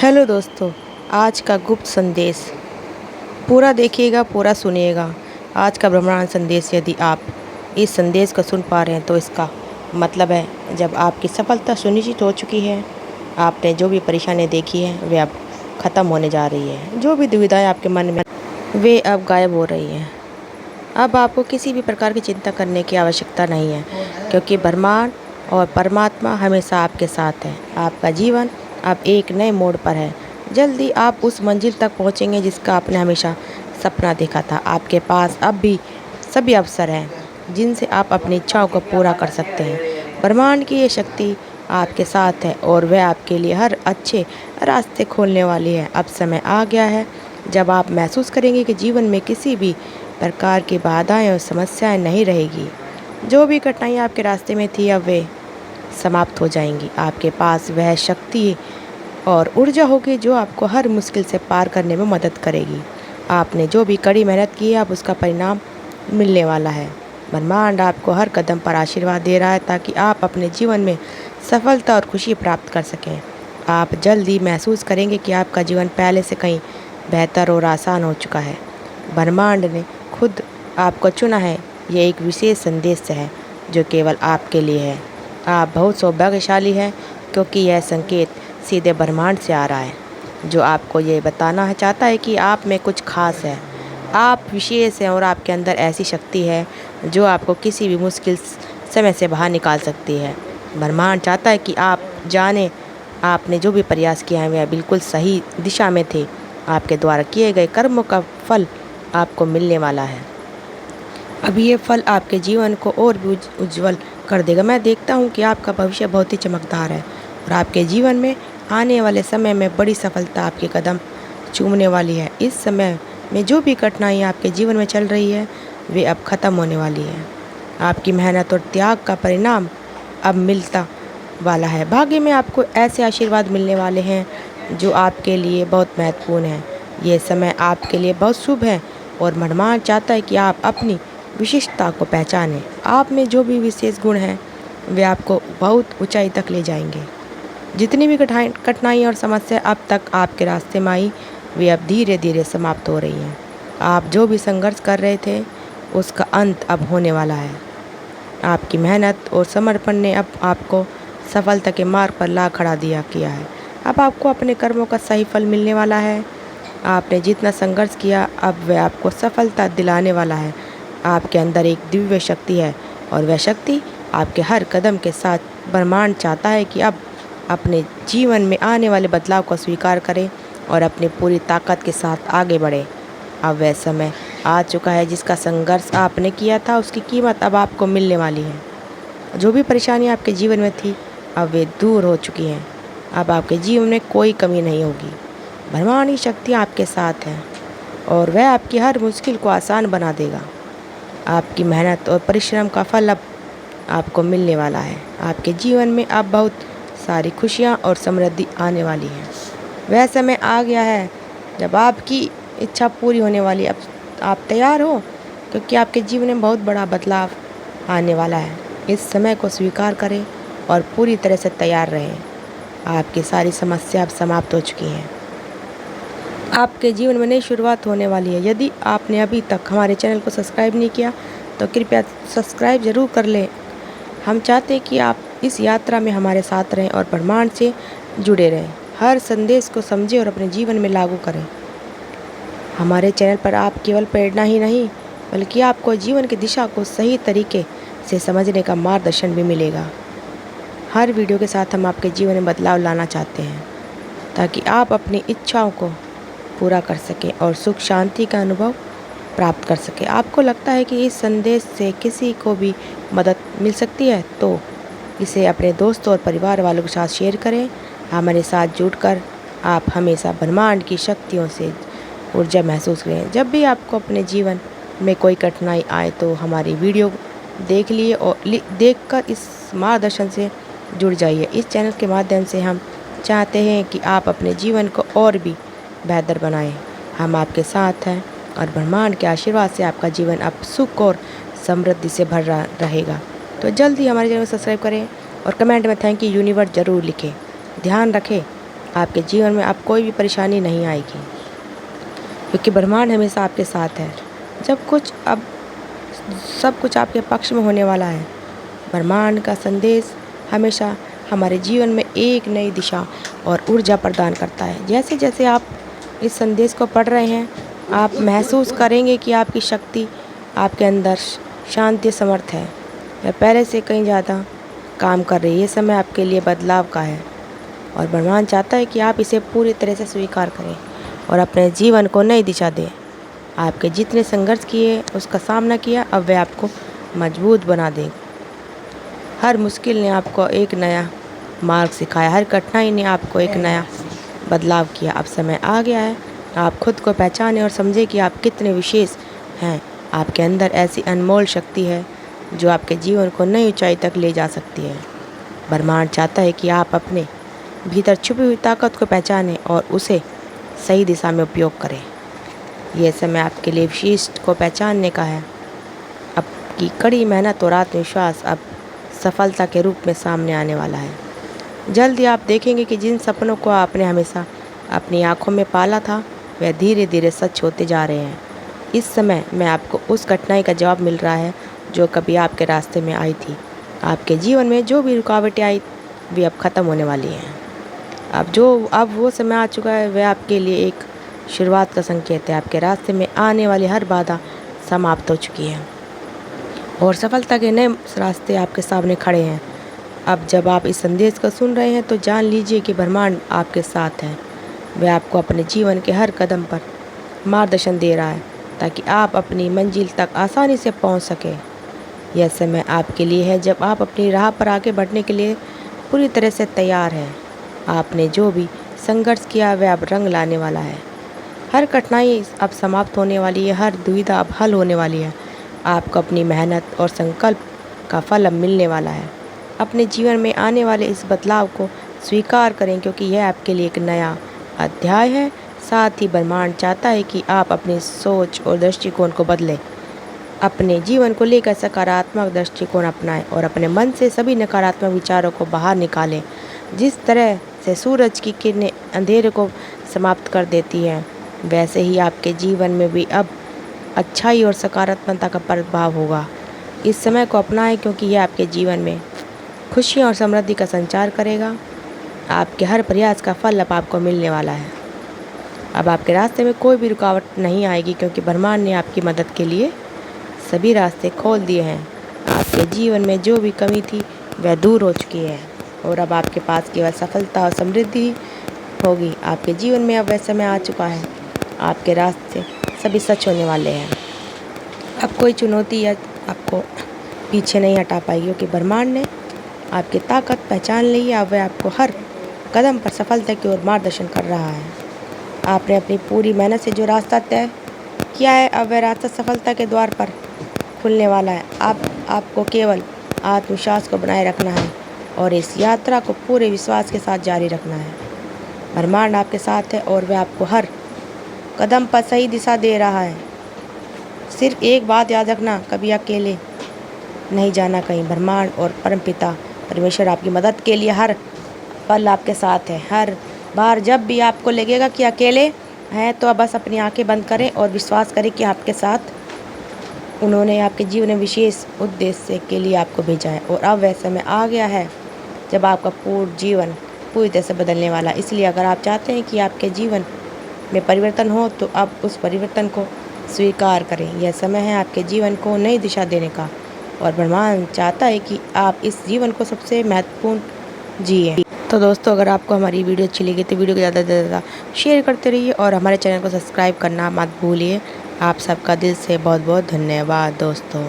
Hello दोस्तों, आज का गुप्त संदेश पूरा देखिएगा, पूरा सुनिएगा। आज का ब्रह्मांड संदेश यदि आप इस संदेश को सुन पा रहे हैं तो इसका मतलब है जब आपकी सफलता सुनिश्चित हो चुकी है, आपने जो भी परेशानी देखी है वे अब ख़त्म होने जा रही है। जो भी दुविधाएं आपके मन में वे अब गायब हो रही हैं। अब आपको किसी भी प्रकार की चिंता करने की आवश्यकता नहीं है, क्योंकि ब्रह्मांड और परमात्मा हमेशा आपके साथ है। आपका जीवन अब एक नए मोड़ पर है। जल्दी आप उस मंजिल तक पहुंचेंगे जिसका आपने हमेशा सपना देखा था। आपके पास अब भी सभी अवसर हैं जिनसे आप अपनी इच्छाओं को पूरा कर सकते हैं। ब्रह्मांड की ये शक्ति आपके साथ है और वह आपके लिए हर अच्छे रास्ते खोलने वाली है। अब समय आ गया है जब आप महसूस करेंगे कि जीवन में किसी भी प्रकार की बाधाएं और समस्याएं नहीं रहेगी। जो भी कठिनाइयाँ आपके रास्ते में थी अब वे समाप्त हो जाएंगी। आपके पास वह शक्ति और ऊर्जा होगी जो आपको हर मुश्किल से पार करने में मदद करेगी। आपने जो भी कड़ी मेहनत की है अब उसका परिणाम मिलने वाला है। ब्रह्मांड आपको हर कदम पर आशीर्वाद दे रहा है ताकि आप अपने जीवन में सफलता और खुशी प्राप्त कर सकें। आप जल्द ही महसूस करेंगे कि आपका जीवन पहले से कहीं बेहतर और आसान हो चुका है। ब्रह्मांड ने खुद आपको चुना है। ये एक विशेष संदेश है जो केवल आपके लिए है। आप बहुत सौभाग्यशाली हैं, क्योंकि यह संकेत सीधे ब्रह्मांड से आ रहा है जो आपको ये बताना चाहता है कि आप में कुछ खास है। आप विशेष हैं और आपके अंदर ऐसी शक्ति है जो आपको किसी भी मुश्किल समय से बाहर निकाल सकती है। ब्रह्मांड चाहता है कि आप जानें आपने जो भी प्रयास किया है वह बिल्कुल सही दिशा में थे। आपके द्वारा किए गए कर्मों का फल आपको मिलने वाला है। अभी ये फल आपके जीवन को और भी उज्जवल कर देगा। मैं देखता हूँ कि आपका भविष्य बहुत ही चमकदार है और आपके जीवन में आने वाले समय में बड़ी सफलता आपके कदम चूमने वाली है। इस समय में जो भी कठिनाइयाँ आपके जीवन में चल रही है वे अब ख़त्म होने वाली है। आपकी मेहनत और त्याग का परिणाम अब मिलता वाला है। भाग्य में आपको ऐसे आशीर्वाद मिलने वाले हैं जो आपके लिए बहुत महत्वपूर्ण है। ये समय आपके लिए बहुत शुभ है और ब्रह्मांड चाहता है कि आप अपनी विशिष्टता को पहचानें। आप में जो भी विशेष गुण हैं वे आपको बहुत ऊंचाई तक ले जाएंगे। जितनी भी कठिनाई और समस्या अब तक आपके रास्ते में आई वे अब धीरे धीरे समाप्त हो रही हैं। आप जो भी संघर्ष कर रहे थे उसका अंत अब होने वाला है। आपकी मेहनत और समर्पण ने अब आपको सफलता के मार्ग पर ला खड़ा किया है। अब आपको अपने कर्मों का सही फल मिलने वाला है। आपने जितना संघर्ष किया अब वह आपको सफलता दिलाने वाला है। आपके अंदर एक दिव्य शक्ति है और वह शक्ति आपके हर कदम के साथ ब्रह्मांड चाहता है कि अब अपने जीवन में आने वाले बदलाव को स्वीकार करें और अपनी पूरी ताकत के साथ आगे बढ़ें। अब वह समय आ चुका है जिसका संघर्ष आपने किया था उसकी कीमत अब आपको मिलने वाली है। जो भी परेशानी आपके जीवन में थी अब वे दूर हो चुकी हैं। अब आपके जीवन में कोई कमी नहीं होगी। ब्रह्मांड की शक्ति आपके साथ है और वह आपकी हर मुश्किल को आसान बना देगा। आपकी मेहनत और परिश्रम का फल अब आपको मिलने वाला है। आपके जीवन में अब बहुत सारी खुशियाँ और समृद्धि आने वाली है। वह समय आ गया है जब आपकी इच्छा पूरी होने वाली है। अब आप तैयार हो, क्योंकि आपके जीवन में बहुत बड़ा बदलाव आने वाला है। इस समय को स्वीकार करें और पूरी तरह से तैयार रहें। आपकी सारी समस्या अब समाप्त हो चुकी हैं। आपके जीवन में नई शुरुआत होने वाली है। यदि आपने अभी तक हमारे चैनल को सब्सक्राइब नहीं किया तो कृपया सब्सक्राइब ज़रूर कर लें। हम चाहते हैं कि आप इस यात्रा में हमारे साथ रहें और ब्रह्मांड से जुड़े रहें। हर संदेश को समझें और अपने जीवन में लागू करें। हमारे चैनल पर आप केवल प्रेरणा ही नहीं बल्कि आपको जीवन की दिशा को सही तरीके से समझने का मार्गदर्शन भी मिलेगा। हर वीडियो के साथ हम आपके जीवन में बदलाव लाना चाहते हैं ताकि आप अपनी इच्छाओं को पूरा कर सकें और सुख शांति का अनुभव प्राप्त कर सकें। आपको लगता है कि इस संदेश से किसी को भी मदद मिल सकती है तो इसे अपने दोस्तों और परिवार वालों के साथ शेयर करें। हमारे साथ जुड़कर आप हमेशा ब्रह्मांड की शक्तियों से ऊर्जा महसूस करें। जब भी आपको अपने जीवन में कोई कठिनाई आए तो हमारी वीडियो देख लिए और देखकर इस मार्गदर्शन से जुड़ जाइए। इस चैनल के माध्यम से हम चाहते हैं कि आप अपने जीवन को और भी बेहतर बनाएं। हम आपके साथ हैं और ब्रह्मांड के आशीर्वाद से आपका जीवन अब सुख और समृद्धि से भरा रहेगा। तो जल्दी हमारे चैनल को सब्सक्राइब करें और कमेंट में थैंक यू यूनिवर्स ज़रूर लिखें। ध्यान रखें आपके जीवन में अब कोई भी परेशानी नहीं आएगी, क्योंकि ब्रह्मांड हमेशा आपके साथ है। अब सब कुछ आपके पक्ष में होने वाला है। ब्रह्मांड का संदेश हमेशा हमारे जीवन में एक नई दिशा और ऊर्जा प्रदान करता है। जैसे जैसे आप इस संदेश को पढ़ रहे हैं, आप महसूस करेंगे कि आपकी शक्ति आपके अंदर शांति समर्थ है, वह पहले से कहीं ज़्यादा काम कर रही है। ये समय आपके लिए बदलाव का है और ब्रह्मांड चाहता है कि आप इसे पूरी तरह से स्वीकार करें और अपने जीवन को नई दिशा दें। आपके जितने संघर्ष किए, उसका सामना किया, अब वह आपको मजबूत बना दें। हर मुश्किल ने आपको एक नया मार्ग सिखाया, हर कठिनाई ने आपको एक नया बदलाव किया। अब समय आ गया है आप खुद को पहचानें और समझें कि आप कितने विशेष हैं। आपके अंदर ऐसी अनमोल शक्ति है जो आपके जीवन को नई ऊंचाई तक ले जा सकती है। ब्रह्मांड चाहता है कि आप अपने भीतर छुपी हुई ताकत को पहचानें और उसे सही दिशा में उपयोग करें। यह समय आपके लिए विशिष्ट को पहचानने का है। आपकी कड़ी मेहनत और आत्मविश्वास अब सफलता के रूप में सामने आने वाला है। जल्द ही आप देखेंगे कि जिन सपनों को आपने हमेशा अपनी आंखों में पाला था, वह धीरे धीरे सच होते जा रहे हैं। इस समय में आपको उस कठिनाई का जवाब मिल रहा है जो कभी आपके रास्ते में आई थी। आपके जीवन में जो भी रुकावटें आई, वे अब ख़त्म होने वाली हैं। अब वो समय आ चुका है, वह आपके लिए एक शुरुआत का संकेत है। आपके रास्ते में आने वाली हर बाधा समाप्त हो चुकी है और सफलता के नए रास्ते आपके सामने खड़े हैं। अब जब आप इस संदेश को सुन रहे हैं तो जान लीजिए कि ब्रह्मांड आपके साथ है। वह आपको अपने जीवन के हर कदम पर मार्गदर्शन दे रहा है ताकि आप अपनी मंजिल तक आसानी से पहुंच सकें। यह समय आपके लिए है जब आप अपनी राह पर आगे बढ़ने के लिए पूरी तरह से तैयार हैं। आपने जो भी संघर्ष किया वह अब रंग लाने वाला है। हर कठिनाई अब समाप्त होने वाली है, हर दुविधा अब हल होने वाली है। आपको अपनी मेहनत और संकल्प का फल अब मिलने वाला है। अपने जीवन में आने वाले इस बदलाव को स्वीकार करें, क्योंकि यह आपके लिए एक नया अध्याय है। साथ ही ब्रह्मांड चाहता है कि आप अपनी सोच और दृष्टिकोण को बदलें, अपने जीवन को लेकर सकारात्मक दृष्टिकोण अपनाएं और अपने मन से सभी नकारात्मक विचारों को बाहर निकालें। जिस तरह से सूरज की किरणें अंधेरे को समाप्त कर देती हैं, वैसे ही आपके जीवन में भी अब अच्छाई और सकारात्मकता का प्रभाव होगा। इस समय को अपनाएं, क्योंकि यह आपके जीवन में खुशियाँ और समृद्धि का संचार करेगा। आपके हर प्रयास का फल अब आपको मिलने वाला है। अब आपके रास्ते में कोई भी रुकावट नहीं आएगी, क्योंकि ब्रह्मांड ने आपकी मदद के लिए सभी रास्ते खोल दिए हैं। आपके जीवन में जो भी कमी थी वह दूर हो चुकी है और अब आपके पास केवल सफलता और समृद्धि होगी। आपके जीवन में अब वह समय आ चुका है, आपके रास्ते सभी सच होने वाले हैं। अब कोई चुनौती या आपको पीछे नहीं हटा पाएगी, क्योंकि ब्रह्मांड ने आपकी ताकत पहचान ली है। अब वह आपको हर कदम पर सफलता की ओर मार्गदर्शन कर रहा है। आपने अपनी पूरी मेहनत से जो रास्ता तय किया है, अब वह रास्ता सफलता के द्वार पर खुलने वाला है। आपको केवल आत्मविश्वास को बनाए रखना है और इस यात्रा को पूरे विश्वास के साथ जारी रखना है। ब्रह्मांड आपके साथ है और वह आपको हर कदम पर सही दिशा दे रहा है। सिर्फ एक बात याद रखना, कभी अकेले नहीं जाना कहीं। ब्रह्मांड और परमपिता परमेश्वर आपकी मदद के लिए हर पल आपके साथ है। हर बार जब भी आपको लगेगा कि अकेले हैं, तो अब बस अपनी आंखें बंद करें और विश्वास करें कि आपके साथ उन्होंने आपके जीवन में विशेष उद्देश्य के लिए आपको भेजा है। और अब वह समय आ गया है जब आपका पूर्ण जीवन पूरी तरह से बदलने वाला। इसलिए अगर आप चाहते हैं कि आपके जीवन में परिवर्तन हो, तो अब उस परिवर्तन को स्वीकार करें। यह समय है आपके जीवन को नई दिशा देने का और ब्रह्मांड चाहता है कि आप इस जीवन को सबसे महत्वपूर्ण जिए। तो दोस्तों, अगर आपको हमारी वीडियो अच्छी लगी तो वीडियो को ज़्यादा से ज़्यादा शेयर करते रहिए और हमारे चैनल को सब्सक्राइब करना मत भूलिए। आप सबका दिल से बहुत बहुत धन्यवाद दोस्तों।